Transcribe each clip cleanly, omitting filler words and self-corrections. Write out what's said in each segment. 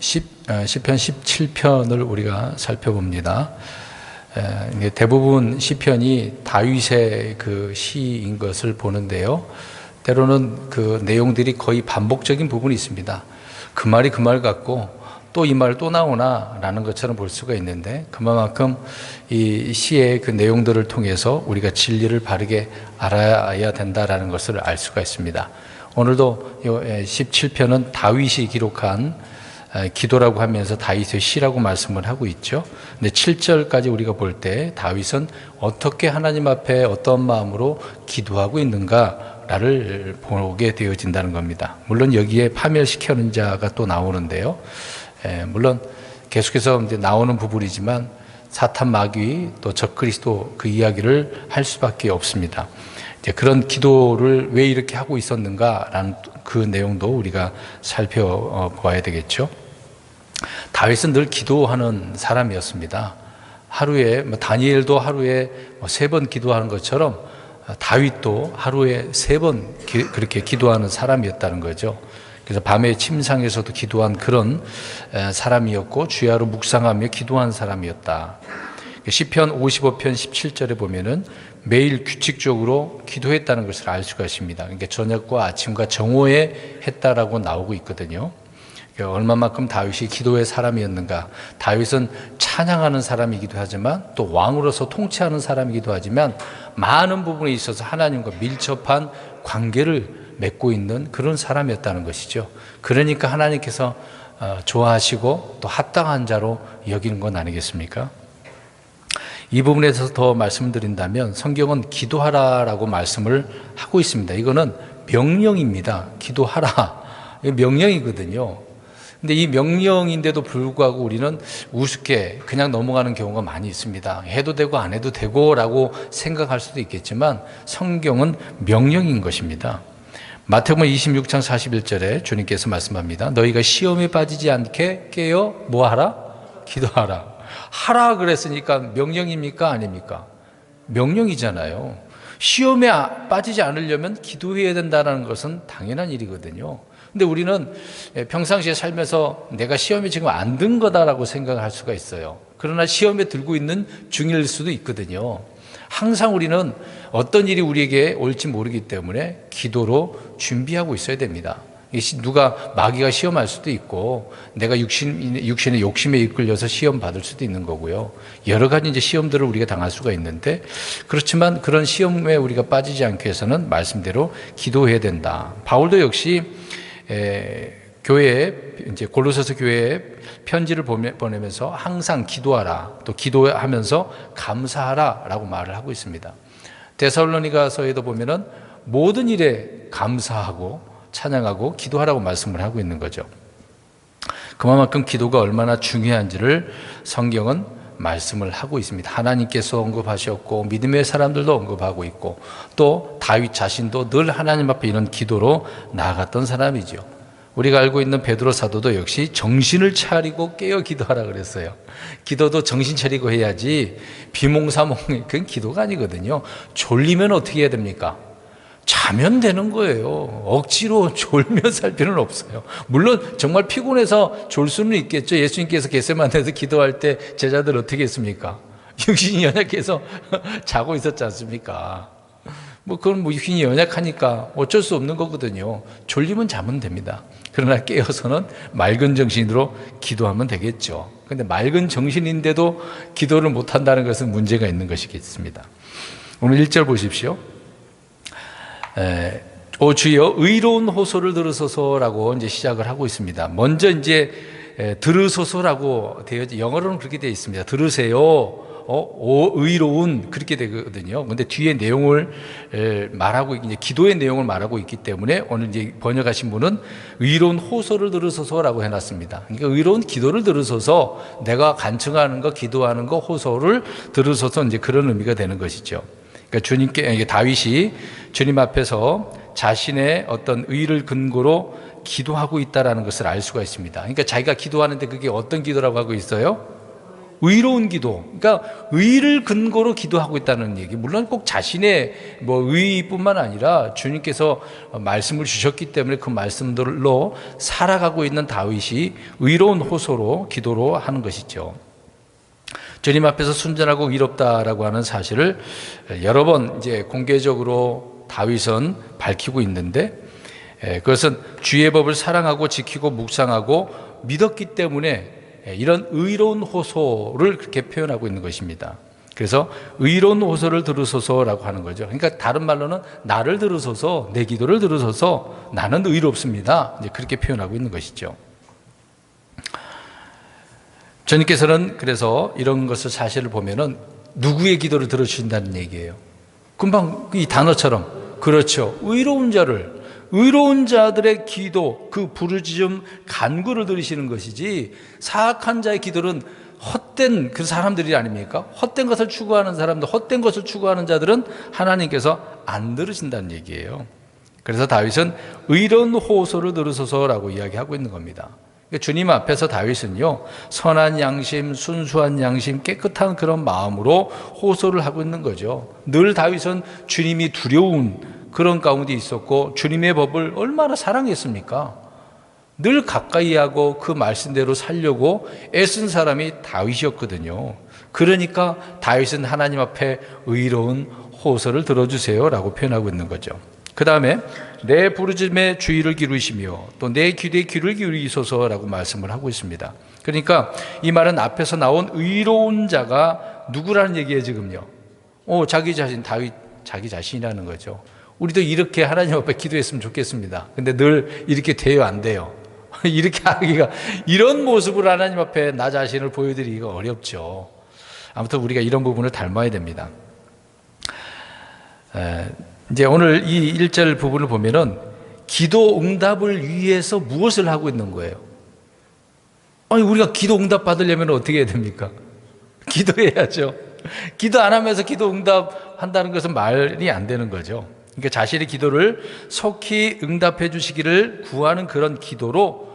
시편 17편을 우리가 살펴봅니다. 대부분 시편이 다윗의 그 시인 것을 보는데요. 때로는 그 내용들이 거의 반복적인 부분이 있습니다. 그 말이 그 말 같고 또 이 말 또 나오나 라는 것처럼 볼 수가 있는데, 그만큼 이 시의 그 내용들을 통해서 우리가 진리를 바르게 알아야 된다라는 것을 알 수가 있습니다. 오늘도 17편은 다윗이 기록한 기도라고 하면서 다윗의 시라고 말씀을 하고 있죠. 근데 7절까지 우리가 볼 때 다윗은 어떻게 하나님 앞에 어떤 마음으로 기도하고 있는가를 보게 되어진다는 겁니다. 물론 여기에 파멸시키는 자가 또 나오는데요. 물론 계속해서 이제 나오는 부분이지만 사탄 마귀 또 적그리스도 그 이야기를 할 수밖에 없습니다. 이제 그런 기도를 왜 이렇게 하고 있었는가라는 그 내용도 우리가 살펴봐야 되겠죠. 다윗은 늘 기도하는 사람이었습니다. 하루에 다니엘도 하루에 3번 기도하는 것처럼 다윗도 하루에 3번 그렇게 기도하는 사람이었다는 거죠. 그래서 밤에 침상에서도 기도한 그런 사람이었고 주야로 묵상하며 기도한 사람이었다. 시편 55편 17절에 보면은 매일 규칙적으로 기도했다는 것을 알 수가 있습니다. 그러니까 저녁과 아침과 정오에 했다라고 나오고 있거든요. 얼마만큼 다윗이 기도의 사람이었는가. 다윗은 찬양하는 사람이기도 하지만 또 왕으로서 통치하는 사람이기도 하지만 많은 부분에 있어서 하나님과 밀접한 관계를 맺고 있는 그런 사람이었다는 것이죠. 그러니까 하나님께서 좋아하시고 또 합당한 자로 여기는 건 아니겠습니까? 이 부분에 대해서 더 말씀드린다면 성경은 기도하라라고 말씀을 하고 있습니다. 이거는 명령입니다. 기도하라. 이게 명령이거든요. 근데 이 명령인데도 불구하고 우리는 우습게 그냥 넘어가는 경우가 많이 있습니다. 해도 되고 안 해도 되고 라고 생각할 수도 있겠지만 성경은 명령인 것입니다. 마태복음 26장 41절에 주님께서 말씀합니다. 너희가 시험에 빠지지 않게 깨어 뭐하라? 기도하라. 하라 그랬으니까 명령입니까? 아닙니까? 명령이잖아요. 시험에 빠지지 않으려면 기도해야 된다는 것은 당연한 일이거든요. 근데 우리는 평상시에 살면서 내가 시험에 지금 안 든 거다라고 생각할 수가 있어요. 그러나 시험에 들고 있는 중일 수도 있거든요. 항상 우리는 어떤 일이 우리에게 올지 모르기 때문에 기도로 준비하고 있어야 됩니다. 누가 마귀가 시험할 수도 있고 내가 육신의 욕심에 이끌려서 시험 받을 수도 있는 거고요. 여러 가지 이제 시험들을 우리가 당할 수가 있는데, 그렇지만 그런 시험에 우리가 빠지지 않기 위해서는 말씀대로 기도해야 된다. 바울도 역시 교회에 이제 골로새서 교회에 편지를 보내면서 항상 기도하라, 또 기도하면서 감사하라라고 말을 하고 있습니다. 데살로니가서에도 보면은 모든 일에 감사하고 찬양하고 기도하라고 말씀을 하고 있는 거죠. 그만큼 기도가 얼마나 중요한지를 성경은 말씀을 하고 있습니다. 하나님께서 언급하셨고 믿음의 사람들도 언급하고 있고 또 다윗 자신도 늘 하나님 앞에 이런 기도로 나아갔던 사람이죠. 우리가 알고 있는 베드로 사도도 역시 정신을 차리고 깨어 기도하라 그랬어요. 기도도 정신 차리고 해야지 비몽사몽 그건 기도가 아니거든요. 졸리면 어떻게 해야 됩니까? 자면 되는 거예요. 억지로 졸며 살 필요는 없어요. 물론 정말 피곤해서 졸 수는 있겠죠. 예수님께서 겟세마네에서 기도할 때 제자들 어떻게 했습니까? 육신이 연약해서 자고 있었지 않습니까? 그건 육신이 연약하니까 어쩔 수 없는 거거든요. 졸리면 자면 됩니다. 그러나 깨어서는 맑은 정신으로 기도하면 되겠죠. 그런데 맑은 정신인데도 기도를 못한다는 것은 문제가 있는 것이겠습니다. 오늘 1절 보십시오. 오 주여 의로운 호소를 들으소서라고 이제 시작을 하고 있습니다. 먼저 이제 들으소서라고 영어로는 그렇게 되어 있습니다. 들으세요. 오 의로운 그렇게 되거든요. 근데 뒤에 내용을 말하고 이제 기도의 내용을 말하고 있기 때문에 오늘 이제 번역하신 분은 의로운 호소를 들으소서라고 해놨습니다. 그러니까 의로운 기도를 들으소서, 내가 간청하는 거, 기도하는 거, 호소를 들으소서, 이제 그런 의미가 되는 것이죠. 그러니까 다윗이 주님 앞에서 자신의 어떤 의를 근거로 기도하고 있다라는 것을 알 수가 있습니다. 그러니까 자기가 기도하는데 그게 어떤 기도라고 하고 있어요? 의로운 기도, 그러니까 의를 근거로 기도하고 있다는 얘기. 물론 꼭 자신의 의뿐만 아니라 주님께서 말씀을 주셨기 때문에 그 말씀들로 살아가고 있는 다윗이 의로운 호소로 기도로 하는 것이죠. 주님 앞에서 순전하고 의롭다라고 하는 사실을 여러 번 이제 공개적으로 다윗은 밝히고 있는데, 그것은 주의 법을 사랑하고 지키고 묵상하고 믿었기 때문에 이런 의로운 호소를 그렇게 표현하고 있는 것입니다. 그래서 의로운 호소를 들으소서라고 하는 거죠. 그러니까 다른 말로는 나를 들으소서, 내 기도를 들으소서, 나는 의롭습니다. 이제 그렇게 표현하고 있는 것이죠. 주님께서는 그래서 이런 것을 사실을 보면은 누구의 기도를 들어주신다는 얘기예요. 금방 이 단어처럼, 그렇죠, 의로운 자를, 의로운 자들의 기도, 그 부르짖음 간구를 들으시는 것이지, 사악한 자의 기도는 헛된 그 사람들이 아닙니까? 헛된 것을 추구하는 사람들, 헛된 것을 추구하는 자들은 하나님께서 안 들으신다는 얘기예요. 그래서 다윗은 의로운 호소를 들으소서라고 이야기하고 있는 겁니다. 주님 앞에서 다윗은요, 선한 양심, 순수한 양심, 깨끗한 그런 마음으로 호소를 하고 있는 거죠. 늘 다윗은 주님이 두려운 그런 가운데 있었고, 주님의 법을 얼마나 사랑했습니까? 늘 가까이 하고 그 말씀대로 살려고 애쓴 사람이 다윗이었거든요. 그러니까 다윗은 하나님 앞에 의로운 호소를 들어주세요 라고 표현하고 있는 거죠. 그 다음에 내 부르짖음에 주의를 기울이시며 또 내 기도에 귀를 기울이소서라고 말씀을 하고 있습니다. 그러니까 이 말은 앞에서 나온 의로운 자가 누구라는 얘기예요 지금요? 자기 자신, 다윗 자기 자신이라는 거죠. 우리도 이렇게 하나님 앞에 기도했으면 좋겠습니다. 근데 늘 이렇게 돼요, 안 돼요? 이렇게 하기가, 이런 모습으로 하나님 앞에 나 자신을 보여드리기가 어렵죠. 아무튼 우리가 이런 부분을 닮아야 됩니다. 이제 오늘 이 1절 부분을 보면은 기도 응답을 위해서 무엇을 하고 있는 거예요? 아니, 우리가 기도 응답 받으려면 어떻게 해야 됩니까? 기도해야죠. 기도 안 하면서 기도 응답한다는 것은 말이 안 되는 거죠. 그러니까 자신의 기도를 속히 응답해 주시기를 구하는 그런 기도로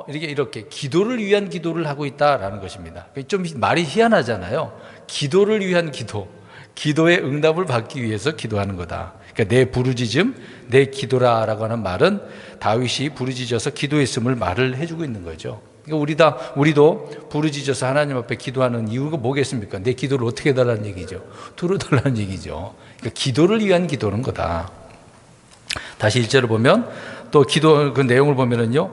이렇게 기도를 위한 기도를 하고 있다라는 것입니다. 좀 말이 희한하잖아요. 기도를 위한 기도, 기도의 응답을 받기 위해서 기도하는 거다. 그러니까 내 부르짖음, 내 기도라라고 하는 말은 다윗이 부르짖어서 기도했음을 말을 해주고 있는 거죠. 그러니까 우리도 부르짖어서 하나님 앞에 기도하는 이유가 뭐겠습니까? 내 기도를 어떻게 해달라는 얘기죠. 들어달라는 얘기죠. 그러니까 기도를 위한 기도는 거다. 다시 1절을 보면 또 기도 그 내용을 보면은요,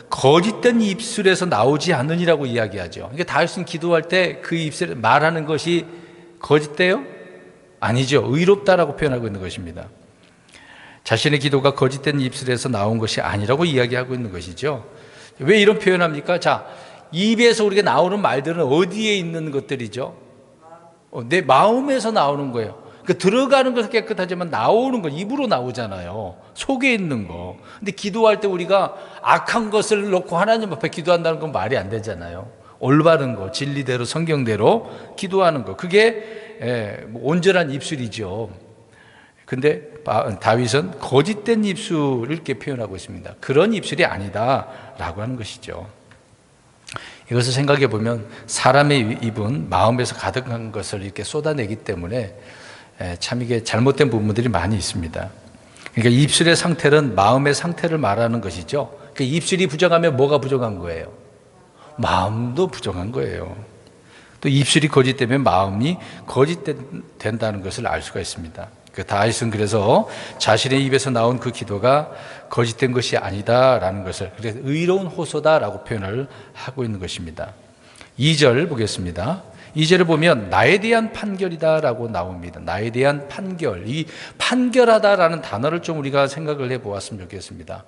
거짓된 입술에서 나오지 않으니라고 이야기하죠. 그러니까 다윗은 기도할 때 그 입술에 말하는 것이 거짓돼요? 아니죠. 의롭다라고 표현하고 있는 것입니다. 자신의 기도가 거짓된 입술에서 나온 것이 아니라고 이야기하고 있는 것이죠. 왜 이런 표현합니까? 자, 입에서 우리가 나오는 말들은 어디에 있는 것들이죠? 내 마음에서 나오는 거예요. 그러니까 들어가는 것은 깨끗하지만 나오는 건 입으로 나오잖아요. 속에 있는 거. 근데 기도할 때 우리가 악한 것을 놓고 하나님 앞에 기도한다는 건 말이 안 되잖아요. 올바른 거, 진리대로, 성경대로 기도하는 거. 그게 온전한 입술이죠. 근데 다윗은 거짓된 입술을 이렇게 표현하고 있습니다. 그런 입술이 아니다라고 하는 것이죠. 이것을 생각해 보면 사람의 입은 마음에서 가득한 것을 이렇게 쏟아내기 때문에 참 이게 잘못된 부분들이 많이 있습니다. 그러니까 입술의 상태는 마음의 상태를 말하는 것이죠. 그러니까 입술이 부정하면 뭐가 부정한 거예요? 마음도 부정한 거예요. 또 입술이 거짓되면 마음이 거짓된다는 것을 알 수가 있습니다. 다윗은 그래서 자신의 입에서 나온 그 기도가 거짓된 것이 아니다라는 것을, 그래서 의로운 호소다라고 표현을 하고 있는 것입니다. 2절 보겠습니다. 2절을 보면 나에 대한 판결이다라고 나옵니다. 나에 대한 판결, 이 판결하다라는 단어를 좀 우리가 생각을 해보았으면 좋겠습니다.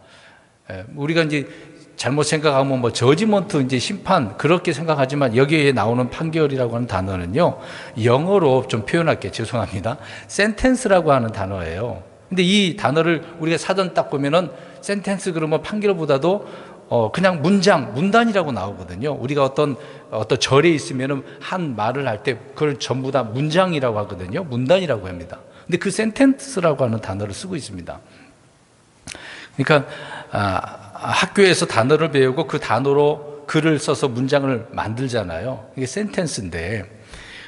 우리가 이제 잘못 생각하면 저지먼트, 이제 심판, 그렇게 생각하지만 여기에 나오는 판결이라고 하는 단어는요, 영어로 좀 표현할게요. 죄송합니다. 센텐스라고 하는 단어예요. 근데 이 단어를 우리가 사전 딱 보면은 센텐스 그러면 판결보다도 그냥 문단이라고 나오거든요. 우리가 어떤 절에 있으면은 한 말을 할 때 그걸 전부 다 문장이라고 하거든요. 문단이라고 합니다. 근데 그 센텐스라고 하는 단어를 쓰고 있습니다. 그러니까 학교에서 단어를 배우고 그 단어로 글을 써서 문장을 만들잖아요. 이게 센텐스인데,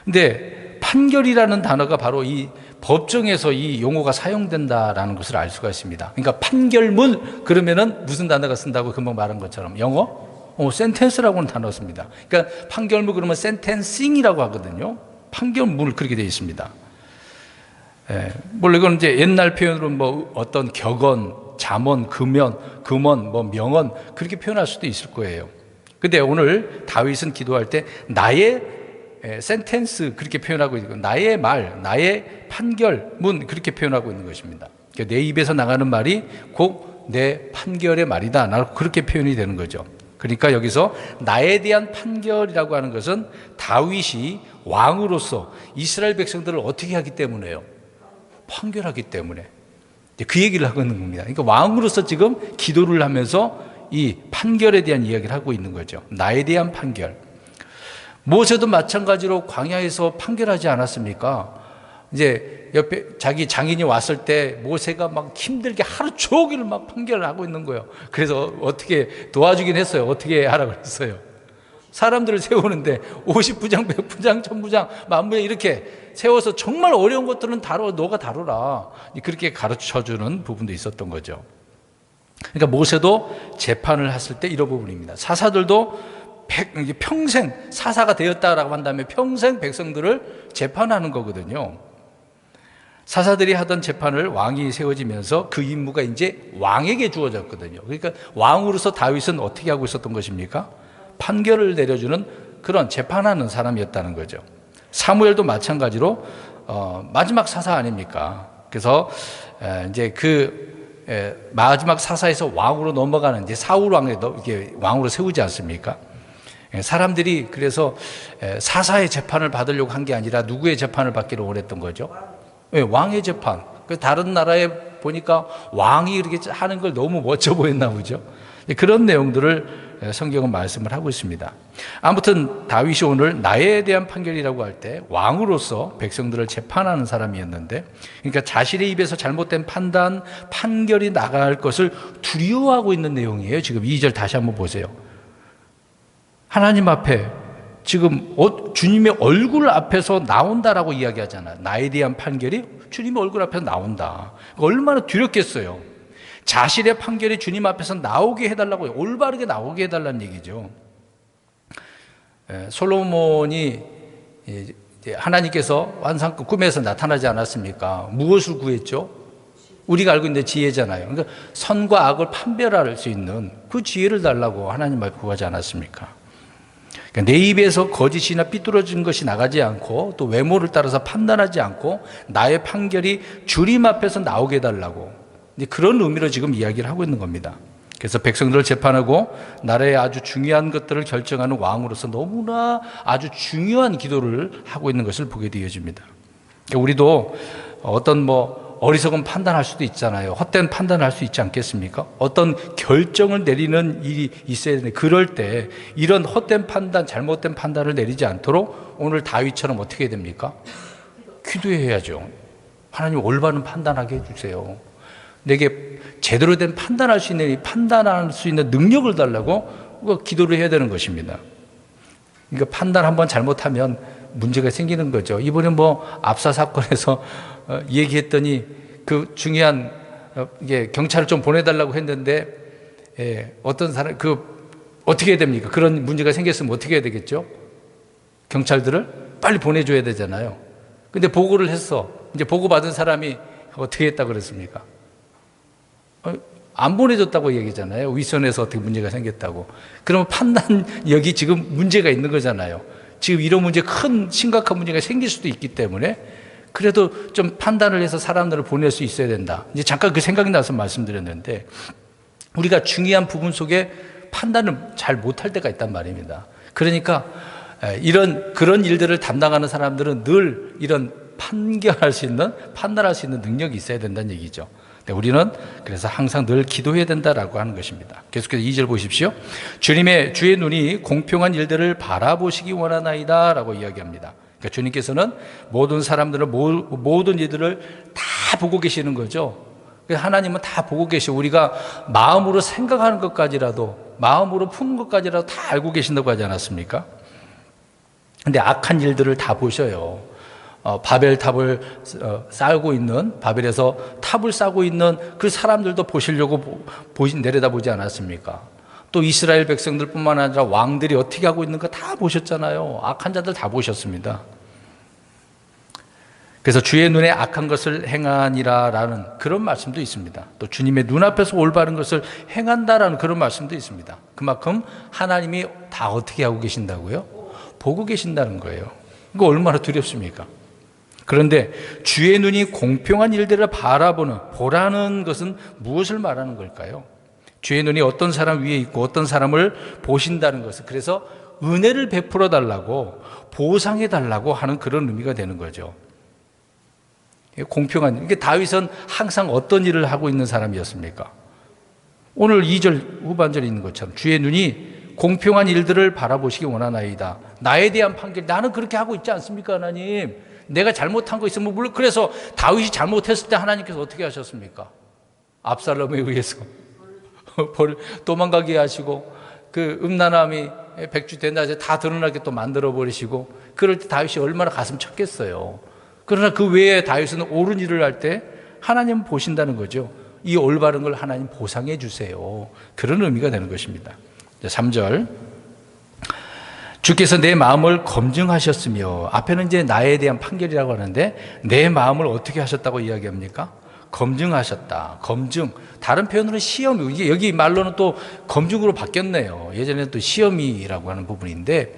근데 판결이라는 단어가 바로 이 법정에서 이 용어가 사용된다라는 것을 알 수가 있습니다. 그러니까 판결문 그러면은 무슨 단어가 쓴다고 금방 말한 것처럼 영어 센텐스라고 하는 단어가 씁니다. 그러니까 판결문 그러면 센텐싱이라고 하거든요. 판결문을 그렇게 되어 있습니다. 물론 이건 이제 옛날 표현으로 뭐 어떤 격언, 잠언, 금언, 뭐 명언 그렇게 표현할 수도 있을 거예요. 근데 오늘 다윗은 기도할 때 나의 센텐스 그렇게 표현하고 있고 나의 말, 나의 판결문 그렇게 표현하고 있는 것입니다. 그러니까 내 입에서 나가는 말이 곧 내 판결의 말이다. 나로 그렇게 표현이 되는 거죠. 그러니까 여기서 나에 대한 판결이라고 하는 것은 다윗이 왕으로서 이스라엘 백성들을 어떻게 하기 때문에요? 판결하기 때문에. 그 얘기를 하고 있는 겁니다. 그러니까 왕으로서 지금 기도를 하면서 이 판결에 대한 이야기를 하고 있는 거죠. 나에 대한 판결. 모세도 마찬가지로 광야에서 판결하지 않았습니까? 이제 옆에 자기 장인이 왔을 때 모세가 막 힘들게 하루 종일 막 판결을 하고 있는 거예요. 그래서 어떻게 도와주긴 했어요. 어떻게 하라고 그랬어요. 사람들을 세우는데 50부장, 100부장, 1000부장, 만부장 이렇게 세워서 정말 어려운 것들은 너가 다루라. 그렇게 가르쳐주는 부분도 있었던 거죠. 그러니까 모세도 재판을 했을 때 이런 부분입니다. 사사들도 평생 사사가 되었다라고 한다면 평생 백성들을 재판하는 거거든요. 사사들이 하던 재판을 왕이 세워지면서 그 임무가 이제 왕에게 주어졌거든요. 그러니까 왕으로서 다윗은 어떻게 하고 있었던 것입니까? 판결을 내려주는 그런 재판하는 사람이었다는 거죠. 사무엘도 마찬가지로 마지막 사사 아닙니까? 그래서 이제 마지막 사사에서 왕으로 넘어가는 이제 사울 왕에 이게 왕으로 세우지 않습니까? 사람들이 그래서 사사의 재판을 받으려고 한 게 아니라 누구의 재판을 받기를 원했던 거죠? 왕의 재판. 다른 나라에 보니까 왕이 이렇게 하는 걸 너무 멋져 보였나 보죠. 그런 내용들을 성경은 말씀을 하고 있습니다. 아무튼 다윗이 오늘 나에 대한 판결이라고 할 때 왕으로서 백성들을 재판하는 사람이었는데, 그러니까 자신의 입에서 잘못된 판결이 나갈 것을 두려워하고 있는 내용이에요. 지금 2절 다시 한번 보세요. 하나님 앞에 지금 주님의 얼굴 앞에서 나온다라고 이야기하잖아요. 나에 대한 판결이 주님의 얼굴 앞에서 나온다. 얼마나 두렵겠어요. 자신의 판결이 주님 앞에서 나오게 해달라고, 올바르게 나오게 해달라는 얘기죠. 솔로몬이 하나님께서 환상급 꿈에서 나타나지 않았습니까? 무엇을 구했죠? 우리가 알고 있는 지혜잖아요. 그러니까 선과 악을 판별할 수 있는 그 지혜를 달라고 하나님 앞에 구하지 않았습니까? 그러니까 내 입에서 거짓이나 삐뚤어진 것이 나가지 않고 또 외모를 따라서 판단하지 않고 나의 판결이 주님 앞에서 나오게 해달라고, 그런 의미로 지금 이야기를 하고 있는 겁니다. 그래서 백성들을 재판하고 나라의 아주 중요한 것들을 결정하는 왕으로서 너무나 아주 중요한 기도를 하고 있는 것을 보게 되어집니다. 그러니까 우리도 어떤 어리석은 판단할 수도 있잖아요. 헛된 판단을 할 수 있지 않겠습니까? 어떤 결정을 내리는 일이 있어야 되는데, 그럴 때 이런 헛된 판단, 잘못된 판단을 내리지 않도록 오늘 다윗처럼 어떻게 해야 됩니까? 기도해야죠. 하나님 올바른 판단하게 해주세요. 내게 제대로 된 판단할 수 있는 능력을 달라고 기도를 해야 되는 것입니다. 그러니까 판단 한번 잘못하면 문제가 생기는 거죠. 이번에 압사 사건에서 얘기했더니 그 중요한 경찰을 좀 보내달라고 했는데 어떤 사람 어떻게 해야 됩니까? 그런 문제가 생겼으면 어떻게 해야 되겠죠? 경찰들을 빨리 보내줘야 되잖아요. 근데 보고를 했어. 이제 보고받은 사람이 어떻게 했다고 그랬습니까? 안 보내줬다고 얘기잖아요. 윗선에서 어떻게 문제가 생겼다고. 그러면 판단력이 지금 문제가 있는 거잖아요. 지금 이런 문제, 큰 심각한 문제가 생길 수도 있기 때문에 그래도 좀 판단을 해서 사람들을 보낼 수 있어야 된다. 이제 잠깐 그 생각이 나서 말씀드렸는데, 우리가 중요한 부분 속에 판단을 잘 못할 때가 있단 말입니다. 그러니까 그런 일들을 담당하는 사람들은 늘 이런 판단할 수 있는 능력이 있어야 된다는 얘기죠. 우리는 그래서 항상 늘 기도해야 된다라고 하는 것입니다. 계속해서 2절 보십시오. 주의 눈이 공평한 일들을 바라보시기 원하나이다 라고 이야기합니다. 그러니까 주님께서는 모든 사람들은 모든 일들을 다 보고 계시는 거죠. 하나님은 다 보고 계시고 우리가 마음으로 생각하는 것까지라도, 마음으로 푸는 것까지라도 다 알고 계신다고 하지 않았습니까? 근데 악한 일들을 다 보셔요. 바벨탑을 쌓고 있는, 바벨에서 탑을 쌓고 있는 그 사람들도 보시려고 내려다보지 않았습니까? 또 이스라엘 백성들뿐만 아니라 왕들이 어떻게 하고 있는가 다 보셨잖아요. 악한 자들 다 보셨습니다. 그래서 주의 눈에 악한 것을 행하니라라는 그런 말씀도 있습니다. 또 주님의 눈앞에서 올바른 것을 행한다라는 그런 말씀도 있습니다. 그만큼 하나님이 다 어떻게 하고 계신다고요? 보고 계신다는 거예요. 이거 얼마나 두렵습니까? 그런데 주의 눈이 공평한 일들을 보라는 것은 무엇을 말하는 걸까요? 주의 눈이 어떤 사람 위에 있고 어떤 사람을 보신다는 것은, 그래서 은혜를 베풀어 달라고, 보상해 달라고 하는 그런 의미가 되는 거죠. 공평한, 이게 다윗은 항상 어떤 일을 하고 있는 사람이었습니까? 오늘 2절 후반절에 있는 것처럼 주의 눈이 공평한 일들을 바라보시기 원하나이다. 나에 대한 판결, 나는 그렇게 하고 있지 않습니까, 하나님? 내가 잘못한 거 있으면, 물론 그래서 다윗이 잘못했을 때 하나님께서 어떻게 하셨습니까? 압살롬에 의해서 도망가게 하시고, 그 음란함이 백주 된다지 다 드러나게 또 만들어 버리시고, 그럴 때 다윗이 얼마나 가슴 쳤겠어요. 그러나 그 외에 다윗은 옳은 일을 할 때 하나님 보신다는 거죠. 이 올바른 걸 하나님 보상해 주세요. 그런 의미가 되는 것입니다. 3절, 주께서 내 마음을 검증하셨으며, 앞에는 이제 나에 대한 판결이라고 하는데 내 마음을 어떻게 하셨다고 이야기합니까? 검증하셨다. 검증. 다른 표현으로는 시험, 이게 여기 말로는 또 검증으로 바뀌었네요. 예전에는 또 시험이라고 하는 부분인데,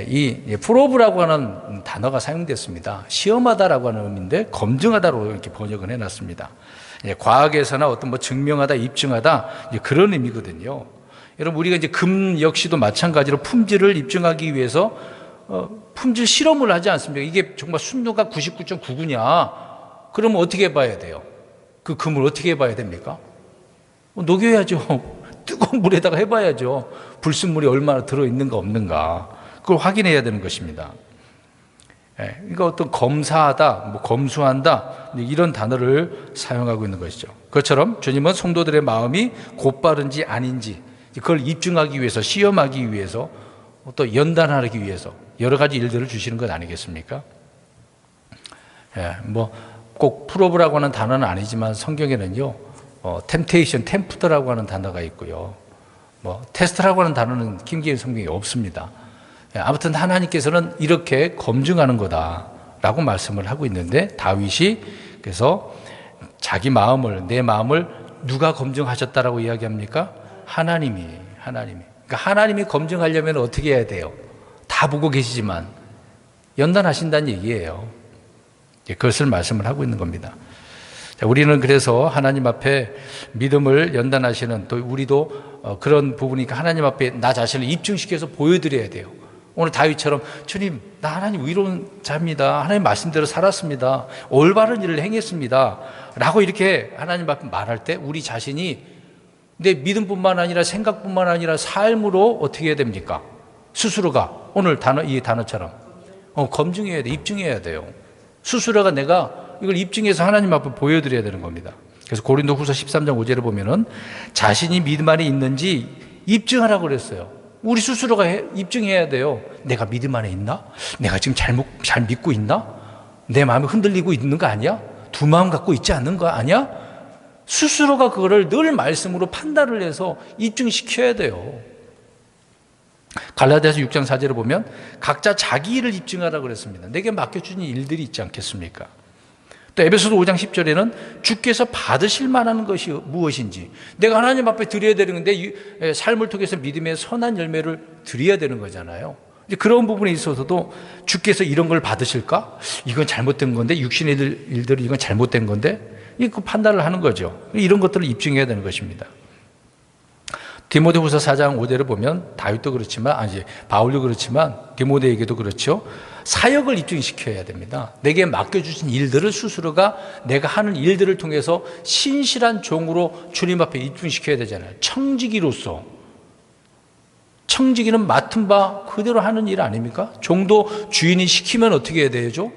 이 프로브라고 하는 단어가 사용됐습니다. 시험하다라고 하는 의미인데 검증하다로 이렇게 번역을 해놨습니다. 과학에서나 어떤 뭐 증명하다, 입증하다, 이제 그런 의미거든요. 여러분, 우리가 이제 금 역시도 마찬가지로 품질을 입증하기 위해서 품질 실험을 하지 않습니까? 이게 정말 순도가 99.99냐? 그러면 어떻게 해봐야 돼요? 그 금을 어떻게 해봐야 됩니까? 녹여야죠. 뜨거운 물에다가 해봐야죠. 불순물이 얼마나 들어있는가 없는가. 그걸 확인해야 되는 것입니다. 그러니까 어떤 검사하다, 뭐 검수한다, 이런 단어를 사용하고 있는 것이죠. 그것처럼 주님은 성도들의 마음이 곧바른지 아닌지 그걸 입증하기 위해서, 시험하기 위해서, 또 연단하기 위해서 여러 가지 일들을 주시는 것 아니겠습니까? 뭐 꼭 프로브라고 하는 단어는 아니지만 성경에는요, 템테이션, 템프트라고 하는 단어가 있고요, 뭐 테스트라고 하는 단어는 김기현 성경에 없습니다. 아무튼 하나님께서는 이렇게 검증하는 거다라고 말씀을 하고 있는데, 다윗이 그래서 자기 마음을, 내 마음을 누가 검증하셨다라고 이야기합니까? 하나님이. 그러니까 하나님이 검증하려면 어떻게 해야 돼요? 다 보고 계시지만 연단하신다는 얘기예요. 그것을 말씀을 하고 있는 겁니다. 자, 우리는 그래서 하나님 앞에 믿음을 연단하시는, 또 우리도 그런 부분이니까 하나님 앞에 나 자신을 입증시켜서 보여드려야 돼요. 오늘 다윗처럼 주님, 나 하나님 의로운 자입니다. 하나님 말씀대로 살았습니다. 올바른 일을 행했습니다. 라고 이렇게 하나님 앞에 말할 때 우리 자신이 내 믿음뿐만 아니라 생각뿐만 아니라 삶으로 어떻게 해야 됩니까? 스스로가 오늘 이 단어처럼 검증해야 돼, 입증해야 돼요. 스스로가 내가 이걸 입증해서 하나님 앞에 보여드려야 되는 겁니다. 그래서 고린도후서 13장 5절을 보면은 자신이 믿음 안에 있는지 입증하라고 그랬어요. 우리 스스로가 입증해야 돼요. 내가 믿음 안에 있나? 내가 지금 잘 믿고 있나? 내 마음이 흔들리고 있는 거 아니야? 두 마음 갖고 있지 않는 거 아니야? 스스로가 그거를 늘 말씀으로 판단을 해서 입증시켜야 돼요. 갈라디아서 6장 4절을 보면 각자 자기 일을 입증하라고 그랬습니다. 내게 맡겨주신 일들이 있지 않겠습니까? 또 에베소서 5장 10절에는 주께서 받으실 만한 것이 무엇인지, 내가 하나님 앞에 드려야 되는 건데 삶을 통해서 믿음의 선한 열매를 드려야 되는 거잖아요. 그런 부분에 있어서도 주께서 이런 걸 받으실까? 이건 잘못된 건데, 육신의 일들은 이건 잘못된 건데, 그 판단을 하는 거죠. 이런 것들을 입증해야 되는 것입니다. 디모데후서 4장 5절을 보면 다윗도 그렇지만, 바울도 그렇지만 디모데에게도 그렇죠. 사역을 입증시켜야 됩니다. 내게 맡겨주신 일들을 스스로가 내가 하는 일들을 통해서 신실한 종으로 주님 앞에 입증시켜야 되잖아요. 청지기로서. 청지기는 맡은 바 그대로 하는 일 아닙니까? 종도 주인이 시키면 어떻게 해야 되죠?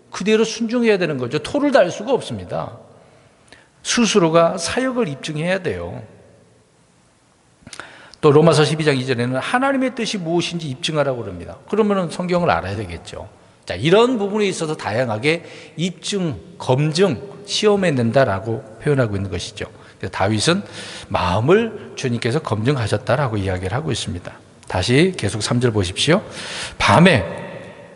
그대로 순종해야 되는 거죠. 토를 달 수가 없습니다. 스스로가 사역을 입증해야 돼요. 또 로마서 12장 2절에는 하나님의 뜻이 무엇인지 입증하라고 그럽니다. 그러면 성경을 알아야 되겠죠. 자, 이런 부분에 있어서 다양하게 입증, 검증, 시험해낸다라고 표현하고 있는 것이죠. 다윗은 마음을 주님께서 검증하셨다라고 이야기를 하고 있습니다. 다시 계속 3절 보십시오. 밤에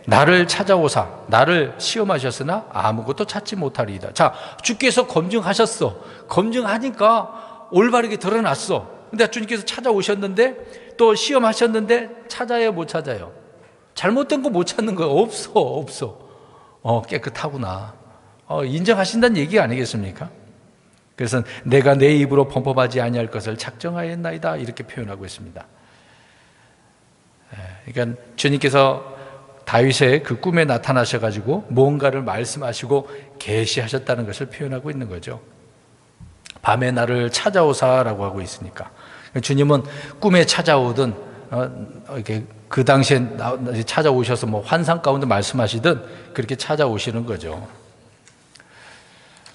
나를 찾아오사 나를 시험하셨으나 아무것도 찾지 못하리이다. 자, 주께서 검증하셨어. 검증하니까 올바르게 드러났어. 근데 주님께서 찾아오셨는데 또 시험하셨는데 찾아요, 못 찾아요? 잘못된 거 못 찾는 거 없어. 깨끗하구나. 인정하신다는 얘기 아니겠습니까? 그래서 내가 내 입으로 범법하지 아니할 것을 작정하였나이다 이렇게 표현하고 있습니다. 그러니까 주님께서 다윗의 그 꿈에 나타나셔가지고 무언가를 말씀하시고 계시하셨다는 것을 표현하고 있는 거죠. 밤에 나를 찾아오사라고 하고 있으니까 주님은 꿈에 찾아오든 이렇게 그 당시에 찾아오셔서 뭐 환상 가운데 말씀하시든 그렇게 찾아오시는 거죠.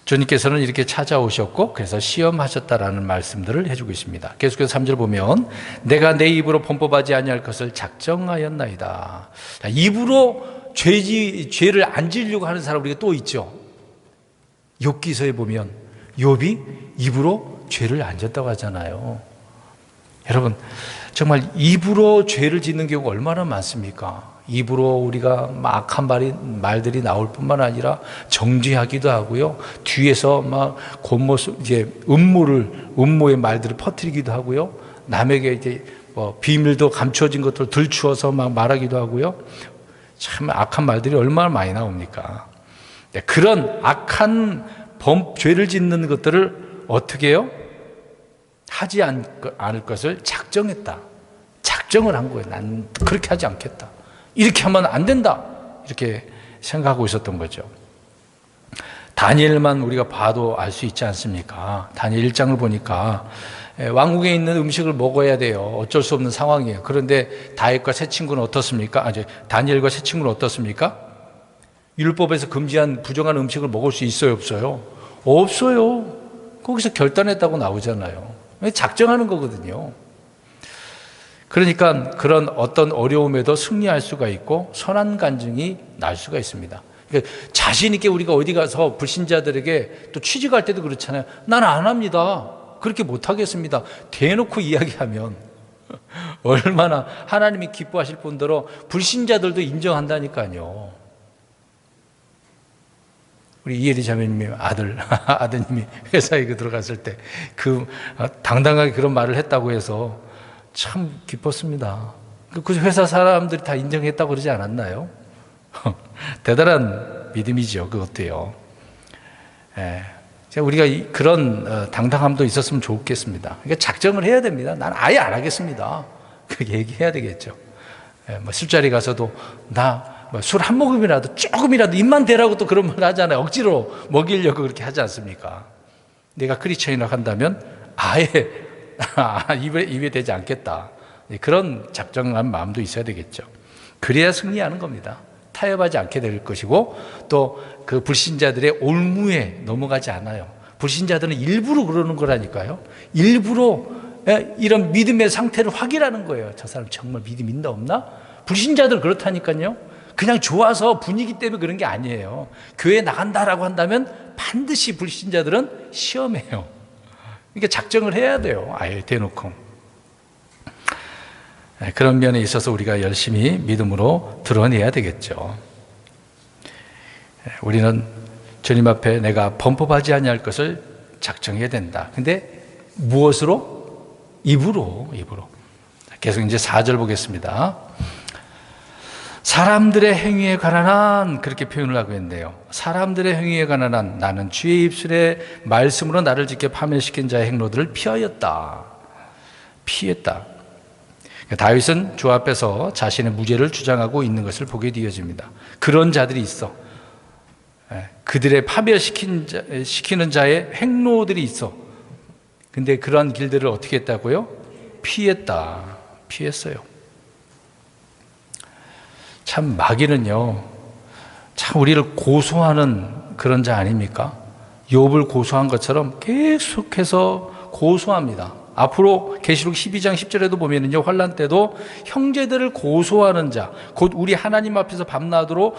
주님께서는 이렇게 찾아오셨고 그래서 시험하셨다라는 말씀들을 해주고 있습니다. 계속해서 3절 보면 내가 내 입으로 범법하지 아니할 것을 작정하였나이다. 입으로 죄를 안 지으려고 하는 사람 우리가 또 있죠. 욥기서에 보면 욥이 입으로 죄를 안 졌다고 하잖아요. 여러분 정말 입으로 죄를 짓는 경우가 얼마나 많습니까? 입으로 우리가 막 악한 말들이 나올 뿐만 아니라 정죄하기도 하고요. 뒤에서 막 음모의 말들을 퍼뜨리기도 하고요. 남에게 이제 비밀도 감춰진 것들을 들추어서 막 말하기도 하고요. 참 악한 말들이 얼마나 많이 나옵니까? 그런 악한 죄를 짓는 것들을 어떻게 해요? 하지 않을 것을 작정했다. 작정을 한 거예요. 난 그렇게 하지 않겠다. 이렇게 하면 안 된다. 이렇게 생각하고 있었던 거죠. 다니엘만 우리가 봐도 알 수 있지 않습니까? 다니엘 1장을 보니까 왕국에 있는 음식을 먹어야 돼요. 어쩔 수 없는 상황이에요. 그런데 다윗과 세 친구는 어떻습니까? 다니엘과 세 친구는 어떻습니까? 율법에서 금지한 부정한 음식을 먹을 수 있어요, 없어요? 없어요. 거기서 결단했다고 나오잖아요. 작정하는 거거든요. 그러니까 그런 어떤 어려움에도 승리할 수가 있고 선한 간증이 날 수가 있습니다. 그러니까 자신 있게 우리가 어디 가서 불신자들에게 또 취직할 때도 그렇잖아요. 나는 안 합니다. 그렇게 못 하겠습니다. 대놓고 이야기하면 얼마나 하나님이 기뻐하실 뿐더러 불신자들도 인정한다니까요. 우리 이혜리 자매님의 아드님이 회사에 들어갔을 때 당당하게 그런 말을 했다고 해서 참 기뻤습니다. 그 회사 사람들이 다 인정했다고 그러지 않았나요? 대단한 믿음이죠, 그것도요. 우리가 그런 당당함도 있었으면 좋겠습니다. 그러니까 작정을 해야 됩니다. 난 아예 안 하겠습니다. 그렇게 얘기해야 되겠죠. 술자리 가서도 술 한 모금이라도 조금이라도 입만 대라고 또 그런 말 하잖아요. 억지로 먹이려고 그렇게 하지 않습니까? 내가 크리스천이라고 한다면 아예 입에 대지 않겠다. 그런 작정한 마음도 있어야 되겠죠. 그래야 승리하는 겁니다. 타협하지 않게 될 것이고 또 그 불신자들의 올무에 넘어가지 않아요. 불신자들은 일부러 그러는 거라니까요. 일부러 이런 믿음의 상태를 확인하는 거예요. 저 사람 정말 믿음 있나 없나? 불신자들 그렇다니까요. 그냥 좋아서 분위기 때문에 그런 게 아니에요. 교회 나간다라고 한다면 반드시 불신자들은 시험해요. 그러니까 작정을 해야 돼요. 아예 대놓고. 그런 면에 있어서 우리가 열심히 믿음으로 드러내야 되겠죠. 우리는 주님 앞에 내가 범법하지 아니할 것을 작정해야 된다. 근데 무엇으로? 입으로. 계속 이제 4절 보겠습니다. 사람들의 행위에 관한 한 그렇게 표현을 하고 있는데요. 사람들의 행위에 관한 한 나는 주의 입술의 말씀으로 나를 지켜 파멸시킨 자의 행로들을 피했다. 다윗은 주 앞에서 자신의 무죄를 주장하고 있는 것을 보게 되어집니다. 그런 자들이 있어. 그들의 파멸시키는 자의 행로들이 있어. 근데 그러한 길들을 어떻게 했다고요? 피했어요. 참 마귀는요, 참 우리를 고소하는 그런 자 아닙니까? 욥을 고소한 것처럼 계속해서 고소합니다. 앞으로 계시록 12장 10절에도 보면은요, 환난 때도 형제들을 고소하는 자, 곧 우리 하나님 앞에서 밤낮으로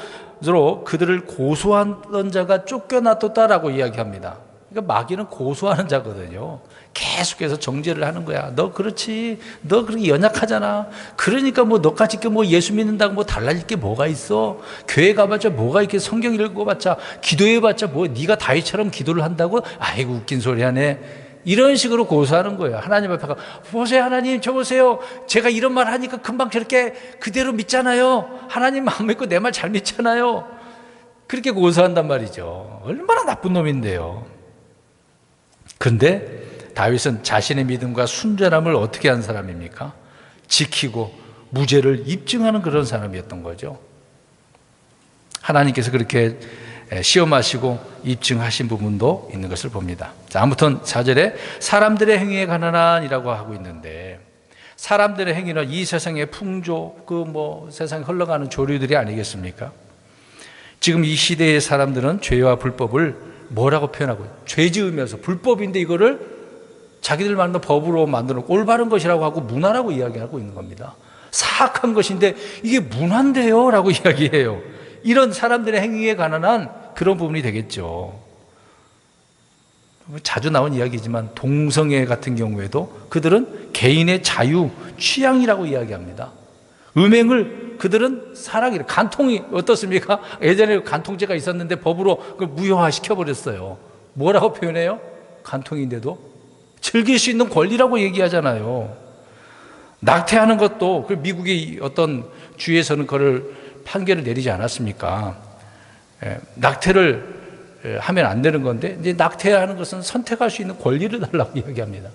그들을 고소하던 자가 쫓겨났었다라고 이야기합니다. 그러니까 마귀는 고소하는 자거든요. 계속해서 정죄를 하는 거야. 너 그렇지, 너 그렇게 연약하잖아. 그러니까 뭐 너까지 뭐 예수 믿는다고 뭐 달라질 게 뭐가 있어? 교회 가봤자 뭐가 이렇게 성경 읽어봤자 기도해봤자 뭐 네가 다윗처럼 기도를 한다고? 아이고 웃긴 소리 하네. 이런 식으로 고소하는 거예요. 하나님 앞에 가, 보세요 하나님 저 보세요. 제가 이런 말 하니까 금방 저렇게 그대로 믿잖아요. 하나님 마음 믿고 내 말 잘 믿잖아요. 그렇게 고소한단 말이죠. 얼마나 나쁜 놈인데요. 그런데 다윗은 자신의 믿음과 순전함을 어떻게 한 사람입니까? 지키고 무죄를 입증하는 그런 사람이었던 거죠. 하나님께서 그렇게 시험하시고 입증하신 부분도 있는 것을 봅니다. 자, 아무튼 4절에 사람들의 행위에 가난한이라고 하고 있는데, 사람들의 행위는 이 세상의 풍조, 세상에 흘러가는 조류들이 아니겠습니까? 지금 이 시대의 사람들은 죄와 불법을 뭐라고 표현하고, 죄 지으면서 불법인데 이거를 자기들 만든 법으로 만드는 올바른 것이라고 하고 문화라고 이야기하고 있는 겁니다. 사악한 것인데 이게 문화인데요 라고 이야기해요. 이런 사람들의 행위에 관한 그런 부분이 되겠죠. 자주 나온 이야기지만 동성애 같은 경우에도 그들은 개인의 자유, 취향이라고 이야기합니다. 음행을 그들은 사랑이래. 간통이 어떻습니까? 예전에 간통죄가 있었는데 법으로 그걸 무효화시켜버렸어요. 뭐라고 표현해요? 간통인데도 즐길 수 있는 권리라고 얘기하잖아요. 낙태하는 것도 미국의 어떤 주에서는 그걸 판결을 내리지 않았습니까? 낙태를 하면 안 되는 건데 이제 낙태하는 것은 선택할 수 있는 권리를 달라고 이야기합니다.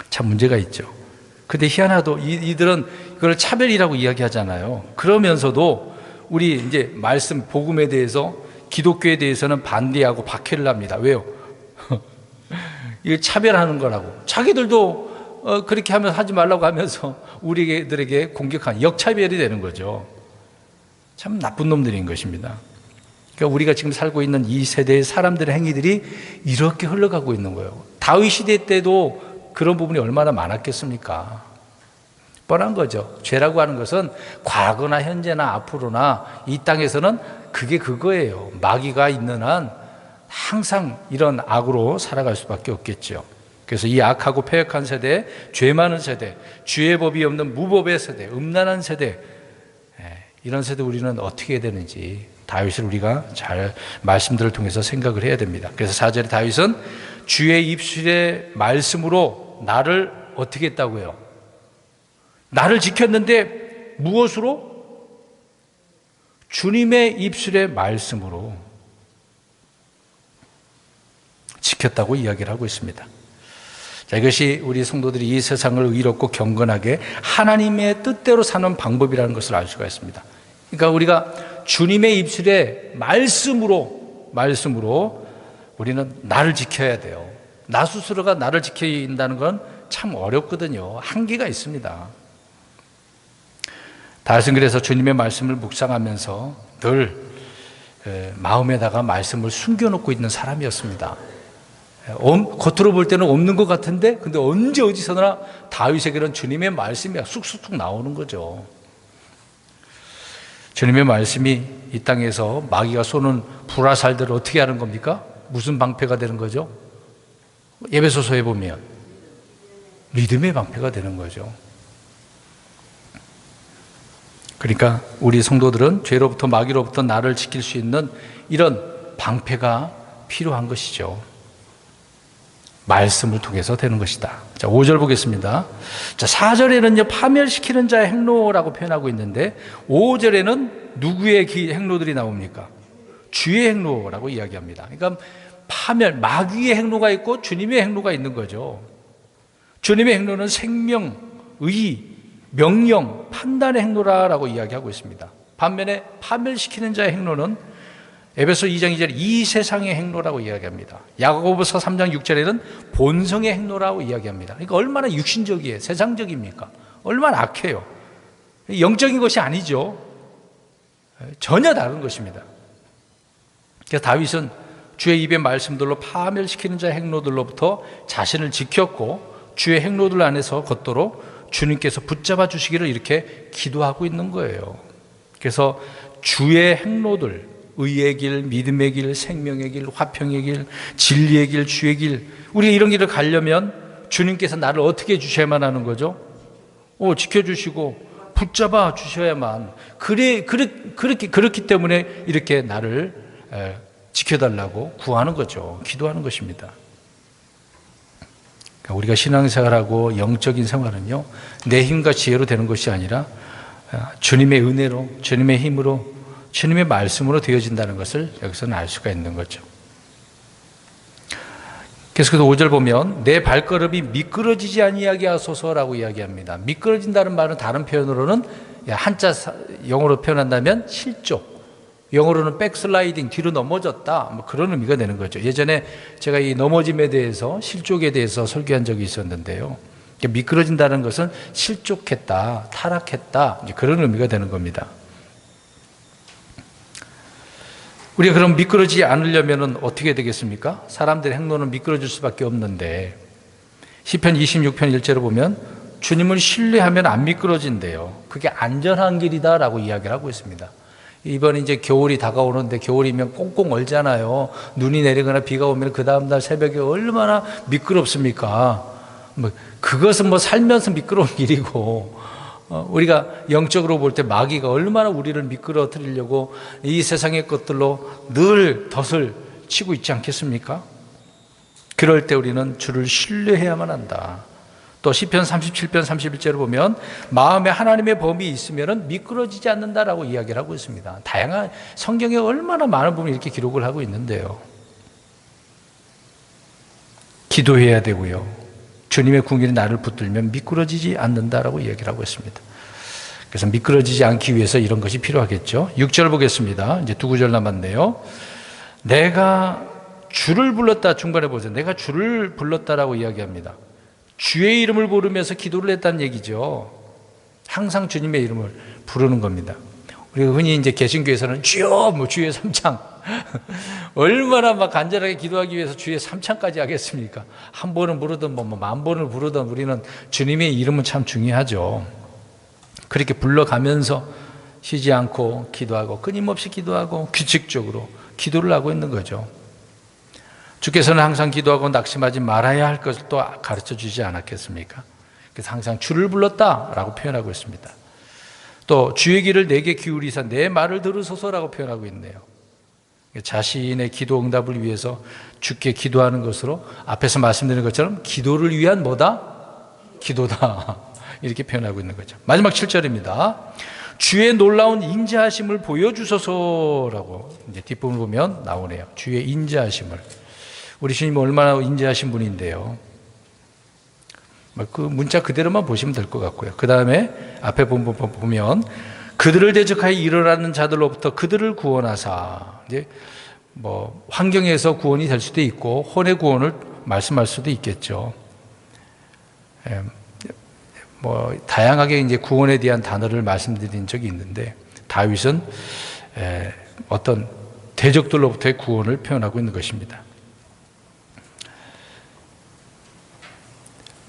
참 문제가 있죠. 근데 희한하도 이들은 그걸 차별이라고 이야기하잖아요. 그러면서도 우리 이제 말씀 복음에 대해서 기독교에 대해서는 반대하고 박해를 합니다. 왜요? 이걸 차별하는 거라고. 자기들도 그렇게 하면서 하지 말라고 하면서 우리들에게 공격한 역차별이 되는 거죠. 참 나쁜 놈들인 것입니다. 그러니까 우리가 지금 살고 있는 이 세대의 사람들의 행위들이 이렇게 흘러가고 있는 거예요. 다윗 시대 때도 그런 부분이 얼마나 많았겠습니까? 뻔한 거죠. 죄라고 하는 것은 과거나 현재나 앞으로나 이 땅에서는 그게 그거예요. 마귀가 있는 한 항상 이런 악으로 살아갈 수밖에 없겠죠. 그래서 이 악하고 패역한 세대, 죄 많은 세대, 주의 법이 없는 무법의 세대, 음란한 세대, 이런 세대 우리는 어떻게 해야 되는지 다윗을 우리가 잘 말씀들을 통해서 생각을 해야 됩니다. 그래서 4절에 다윗은 주의 입술의 말씀으로 나를 어떻게 했다고요? 나를 지켰는데 무엇으로? 주님의 입술의 말씀으로 지켰다고 이야기를 하고 있습니다. 자, 이것이 우리 성도들이 이 세상을 의롭고 경건하게 하나님의 뜻대로 사는 방법이라는 것을 알 수가 있습니다. 그러니까 우리가 주님의 입술의 말씀으로 우리는 나를 지켜야 돼요. 나 스스로가 나를 지킨다는 건 참 어렵거든요. 한계가 있습니다. 다윗은 그래서 주님의 말씀을 묵상하면서 늘 마음에다가 말씀을 숨겨놓고 있는 사람이었습니다. 겉으로 볼 때는 없는 것 같은데 근데 언제 어디서나 다윗에게는 주님의 말씀이 쑥쑥 나오는 거죠. 주님의 말씀이 이 땅에서 마귀가 쏘는 불화살들을 어떻게 하는 겁니까? 무슨 방패가 되는 거죠? 에베소서에 보면 믿음의 방패가 되는 거죠. 그러니까 우리 성도들은 죄로부터 마귀로부터 나를 지킬 수 있는 이런 방패가 필요한 것이죠. 말씀을 통해서 되는 것이다. 자, 5절 보겠습니다. 자, 4절에는 파멸시키는 자의 행로라고 표현하고 있는데 5절에는 누구의 행로들이 나옵니까? 주의 행로라고 이야기합니다. 그러니까 파멸, 마귀의 행로가 있고 주님의 행로가 있는 거죠. 주님의 행로는 생명, 의, 명령, 판단의 행로라고 이야기하고 있습니다. 반면에 파멸시키는 자의 행로는 에베소 2장 2절에 이 세상의 행로라고 이야기합니다. 야고보서 3장 6절에는 본성의 행로라고 이야기합니다. 그러니까 얼마나 육신적이에요. 세상적입니까? 얼마나 악해요. 영적인 것이 아니죠. 전혀 다른 것입니다. 그래서 다윗은 주의 입의 말씀들로 파멸시키는 자의 행로들로부터 자신을 지켰고 주의 행로들 안에서 걷도록 주님께서 붙잡아 주시기를 이렇게 기도하고 있는 거예요. 그래서 주의 행로들, 의의 길, 믿음의 길, 생명의 길, 화평의 길, 진리의 길, 주의 길, 우리가 이런 길을 가려면 주님께서 나를 어떻게 해주셔야만 하는 거죠? 지켜주시고 붙잡아 주셔야만. 그렇기 때문에 이렇게 나를 지켜달라고 구하는 거죠. 기도하는 것입니다. 그러니까 우리가 신앙생활하고 영적인 생활은요, 내 힘과 지혜로 되는 것이 아니라 주님의 은혜로, 주님의 힘으로, 주님의 말씀으로 되어진다는 것을 여기서는 알 수가 있는 거죠. 계속해서 5절 보면 내 발걸음이 미끄러지지 아니하게 하소서라고 이야기합니다. 미끄러진다는 말은 다른 표현으로는 한자 영어로 표현한다면 실족, 영어로는 백슬라이딩, 뒤로 넘어졌다, 뭐 그런 의미가 되는 거죠. 예전에 제가 이 넘어짐에 대해서, 실족에 대해서 설교한 적이 있었는데요. 미끄러진다는 것은 실족했다, 타락했다, 이제 그런 의미가 되는 겁니다. 우리가 그럼 미끄러지지 않으려면 어떻게 되겠습니까? 사람들의 행로는 미끄러질 수밖에 없는데 시편 26편 1절을 보면 주님을 신뢰하면 안 미끄러진대요. 그게 안전한 길이다라고 이야기를 하고 있습니다. 이번에 이제 겨울이 다가오는데 겨울이면 꽁꽁 얼잖아요. 눈이 내리거나 비가 오면 그 다음날 새벽에 얼마나 미끄럽습니까? 그것은 살면서 미끄러운 길이고, 우리가 영적으로 볼 때 마귀가 얼마나 우리를 미끄러뜨리려고 이 세상의 것들로 늘 덫을 치고 있지 않겠습니까? 그럴 때 우리는 주를 신뢰해야만 한다. 또 시편 37편 31절을 보면 마음에 하나님의 범이 있으면 미끄러지지 않는다라고 이야기를 하고 있습니다. 다양한 성경에 얼마나 많은 부분이 이렇게 기록을 하고 있는데요. 기도해야 되고요. 주님의 궁일이 나를 붙들면 미끄러지지 않는다라고 이야기를 하고 있습니다. 그래서 미끄러지지 않기 위해서 이런 것이 필요하겠죠. 6절 보겠습니다. 이제 두 구절 남았네요. 내가 주를 불렀다. 중간에 보세요. 내가 주를 불렀다라고 이야기합니다. 주의 이름을 부르면서 기도를 했다는 얘기죠. 항상 주님의 이름을 부르는 겁니다. 우리가 흔히 이제 개신교에서는 주여, 주의 삼창. 얼마나 막 간절하게 기도하기 위해서 주의 삼창까지 하겠습니까? 한 번은 부르든 만 번을 부르든 우리는 주님의 이름은 참 중요하죠. 그렇게 불러가면서 쉬지 않고 기도하고 끊임없이 기도하고 규칙적으로 기도를 하고 있는 거죠. 주께서는 항상 기도하고 낙심하지 말아야 할 것을 또 가르쳐 주지 않았겠습니까? 그래서 항상 주를 불렀다라고 표현하고 있습니다. 또 주의 길을 내게 기울이사 내 말을 들으소서라고 표현하고 있네요. 자신의 기도 응답을 위해서 주께 기도하는 것으로 앞에서 말씀드린 것처럼 기도를 위한 뭐다? 기도다. 이렇게 표현하고 있는 거죠. 마지막 7절입니다. 주의 놀라운 인자하심을 보여주소서라고 이제 뒷부분을 보면 나오네요. 주의 인자하심을. 우리 주님은 얼마나 인자하신 분인데요. 그 문자 그대로만 보시면 될 것 같고요. 그 다음에 앞에 보면 그들을 대적하여 일어나는 자들로부터 그들을 구원하사. 이제 환경에서 구원이 될 수도 있고 혼의 구원을 말씀할 수도 있겠죠. 다양하게 이제 구원에 대한 단어를 말씀드린 적이 있는데 다윗은 어떤 대적들로부터의 구원을 표현하고 있는 것입니다.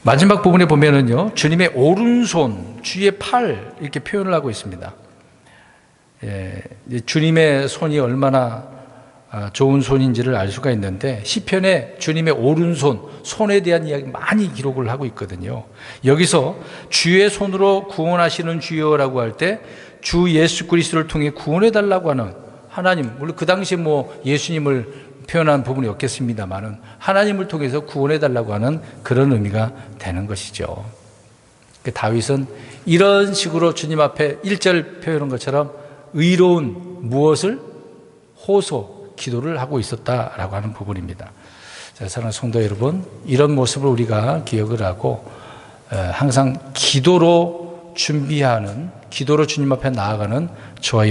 마지막 부분에 보면은요, 주님의 오른손, 주의 팔 이렇게 표현을 하고 있습니다. 주님의 손이 얼마나 좋은 손인지를 알 수가 있는데 시편에 주님의 오른손, 손에 대한 이야기 많이 기록을 하고 있거든요. 여기서 주의 손으로 구원하시는 주여라고 할 때 주 예수 그리스도를 통해 구원해 달라고 하는 하나님, 물론 그 당시에 예수님을 표현한 부분이 없겠습니다만은 하나님을 통해서 구원해 달라고 하는 그런 의미가 되는 것이죠. 다윗은 이런 식으로 주님 앞에 1절 표현한 것처럼 의로운 무엇을 호소, 기도를 하고 있었다라고 하는 부분입니다. 사랑하는 성도 여러분, 이런 모습을 우리가 기억을 하고 항상 기도로 준비하는, 기도로 주님 앞에 나아가는 저와